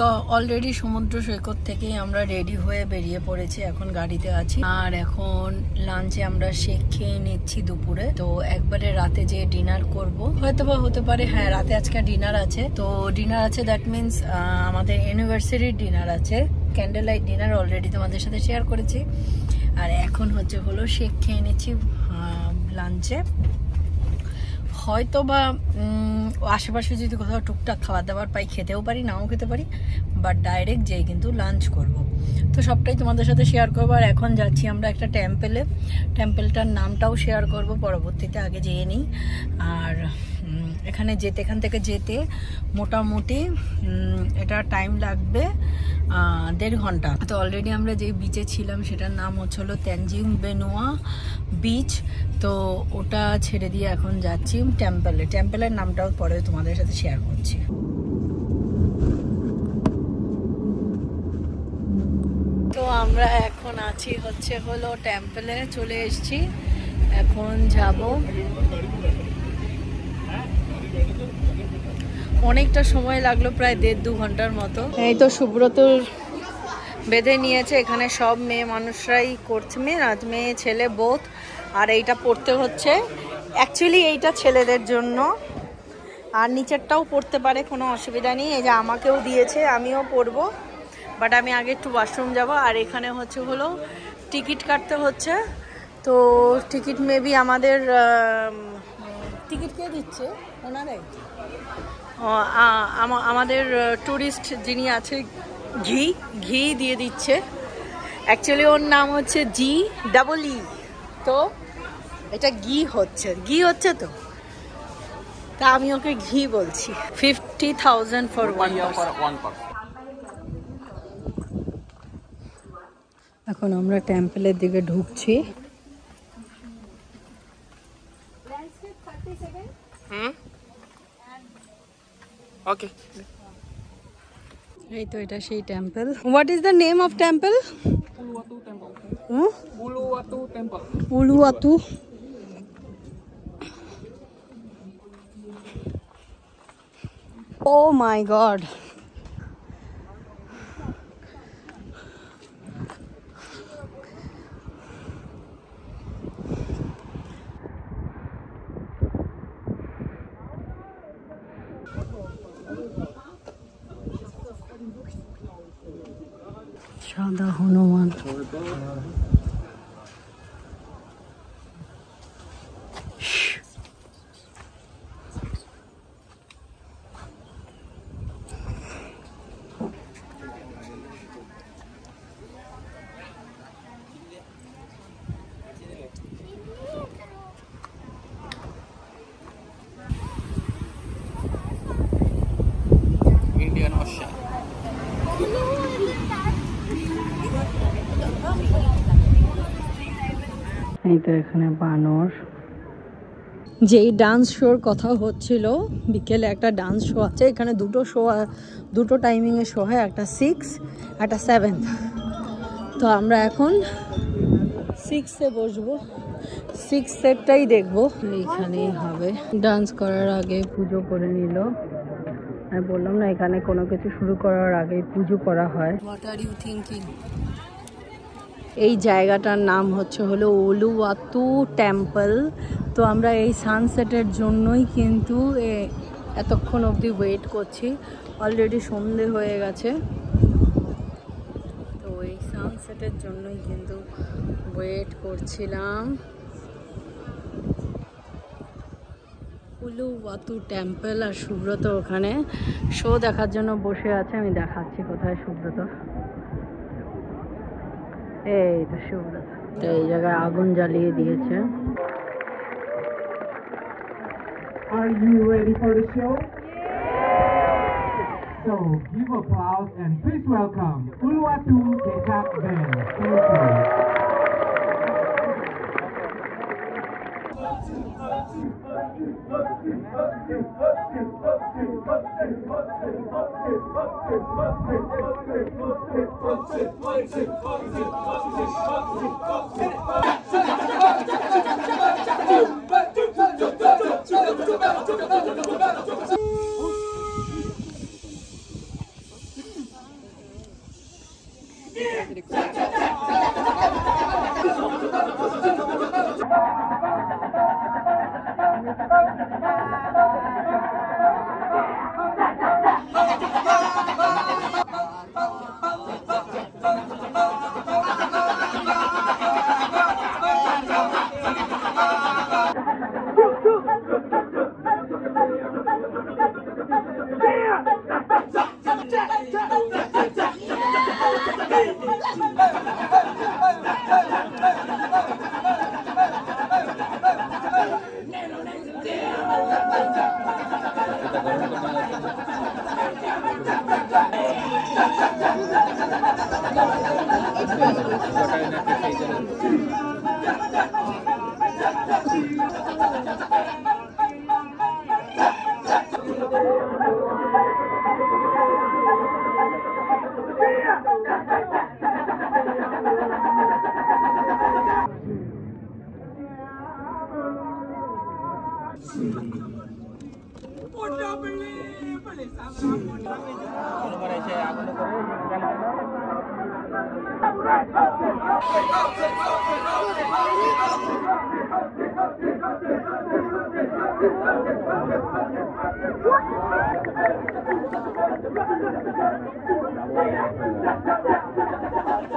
তো অলরেডি সমুদ্র সৈকত থেকেই আমরা রেডি হয়ে বেরিয়ে পড়েছি, এখন গাড়িতে আছি। আর এখন লাঞ্চে আমরা শেক খেয়ে নিচ্ছি দুপুরে। তো একবারে রাতে যে ডিনার করব, হয়তো বা হতে পারে হ্যাঁ রাতে আজকে ডিনার আছে। তো ডিনার আছে, দ্যাট মিনস আমাদের অ্যানিভার্সারির ডিনার আছে, ক্যান্ডেল লাইট ডিনার অলরেডি তোমাদের সাথে শেয়ার করেছি। আর এখন হলো শেক খেয়ে নিচ্ছি লাঞ্চে। হয়তো বা আশেপাশে যদি কোথাও টুকটাক খাবার দাবার পাই খেতেও পারি, নাও খেতে পারি, বাট ডাইরেক্ট যেয়ে কিন্তু লাঞ্চ করব। তো সবটাই তোমাদের সাথে শেয়ার করবো। আর এখন যাচ্ছি আমরা একটা টেম্পেলে, টেম্পেলটার নামটাও শেয়ার করব পরবর্তীতে, আগে যেয়ে নিই। আর এখান থেকে যেতে মোটামুটি এটা টাইম লাগবে 1.5 ঘন্টা। তো অলরেডি আমরা যে বিচে ছিলাম সেটার নাম হলো তেনজিং বেনুয়া বিচ। তো ওটা ছেড়ে দিয়ে এখন যাচ্ছি টেম্পেলের নামটাও পরে তোমাদের সাথে শেয়ার করছি। তো আমরা এখন আছি হলো টেম্পেলে, চলে এসেছি, এখন যাব। অনেকটা সময় লাগলো, প্রায় 1.5-2 ঘন্টার মতো। এই তো সুব্রতর বেঁধে নিয়েছে, এখানে সব মেয়ে মানুষরাই করছে, মেয়ে ছেলে বোথ। আর এইটা পড়তে হচ্ছে, অ্যাকচুয়ালি এইটা ছেলেদের জন্য, আর নিচেরটাও পড়তে পারে, কোনো অসুবিধা নেই। এই যে আমাকেও দিয়েছে, আমিও পড়বো, বাট আমি আগে একটু ওয়াশরুম যাব। আর এখানে হলো টিকিট কাটতে হচ্ছে। তো টিকিট মেবি আমাদের টিকিট কে দিচ্ছে, ওনারাই। আমাদের ট্যুরিস্ট যিনি আছে ঘি দিয়ে দিচ্ছে। অ্যাকচুয়ালি ওর নাম হচ্ছে GEE, তো এটা ঘি হচ্ছে তো, তা আমি ওকে ঘি বলছি। 50,000 ফর ওয়ান পারসন। এখন আমরা টেম্পলের দিকে ঢুকছি। ওকে, এই তো এটা সেই temple. What is the name of temple? Uluwatu Temple. Uluwatu Temple. Uluwatu. Oh my God. সাদা হনুমান। Indian Ocean. এই তো এখানে বানর। যেই ডান্স শোর কথা হচ্ছিল, বিকেলে একটা ডান্স শো আছে এখানে, দুটো টাইমিংয়ে শো হয়, একটা 6 একটা 7। তো আমরা এখন 6-এ বসবো, 6 সেটটাই দেখবো। এইখানেই হবে। ডান্স করার আগে পুজো করে নিল। আমি বললাম না এখানে কোনো কিছু শুরু করার আগে পুজো করা হয়। What are you thinking? এই জায়গাটার নাম হলো উলুওয়াতু টেম্পল। তো আমরা এই সানসেটের জন্যই কিন্তু এতক্ষণ অবধি ওয়েট করছি, অলরেডি সন্ধে হয়ে গেছে। তো এই সানসেটের জন্যই কিন্তু ওয়েট করছিলাম। Uluwatu temple. আর সুব্রত ওখানে শো দেখার জন্য বসে আছে, আমি দেখাচ্ছি কোথায় সুব্রত। এই তো সুব্রত, এই জায়গায় আগুন জ্বালিয়ে দিয়েছে। Are you ready for the show? So give applause and please welcome Uluwatu Kecap Band. Thank you.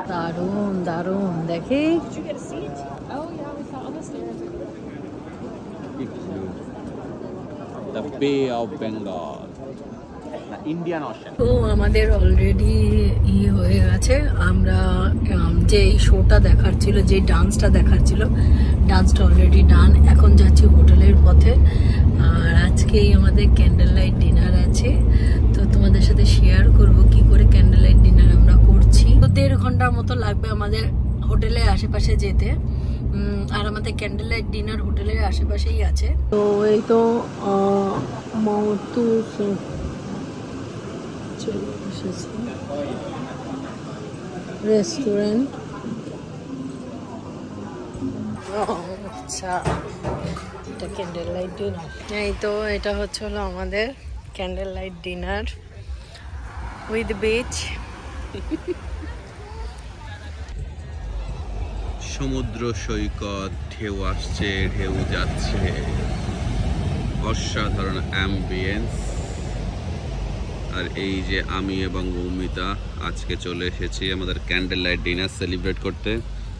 দারুণ দারুণ দেখি। The Bay of Bengal, the Indian Ocean. তো আমাদের অলরেডি হয়ে গেছে। আমরা যে শোটা দেখার ছিল, যে ডান্সটা দেখার ছিল, ডান্সটা অলরেডি ডান। এখন যাচ্ছি হোটেলের পথে। আর আজকেই আমাদের ক্যান্ডেল লাইট ডিনার আছে, তো তোমাদের সাথে শেয়ার করব কি করে ক্যান্ডেল লাইট ডিনার আমরা করছি। তো 1.5 ঘন্টার মতো লাগবে আমাদের হোটেলের আশেপাশে যেতে। আর আমাদের ক্যান্ডেল লাইট ডিনার হোটেলের আশেপাশেই আছে। তো এই তো রেস্টুরেন্ট। আচ্ছা, এটা ক্যান্ডেল লাইট ডিনার। এই তো এটা হচ্ছে হলো আমাদের candle light dinner with beach. সমুদ্র সৈকত, ঢেউ আসছে, ঢেউ যাচ্ছে, অসাধারণ অ্যাম্বিয়েন্স। আর এই যে আমি এবং মৌমিতা আজকে চলে এসেছি আমাদের ক্যান্ডেল লাইট ডিনার সেলিব্রেট করতে।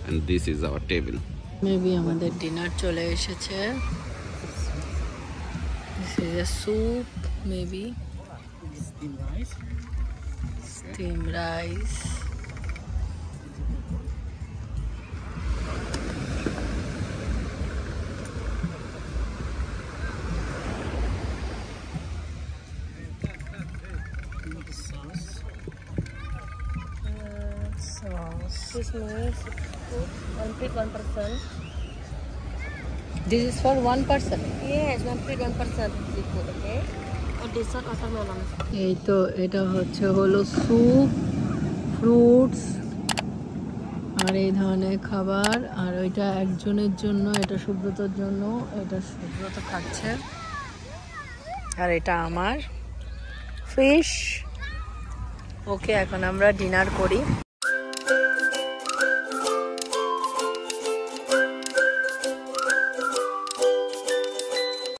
And this is our table. Maybe আমাদের ডিনার চলে এসেছে। This is a soup, maybe steam rice. This means one plate 1 person. This is for one person. Yes, one plate 1 person seafood, okay? Or dessert watermelon. এই তো এটা হচ্ছে হলো soup, fruits আর এই ধরনের খাবার। আর ওইটা একজনের জন্য, এটা সুব্রতর জন্য, এটা সুব্রত খাচ্ছে। আর এটা আমার ফিশ। ওকে, এখন আমরা ডিনার করি।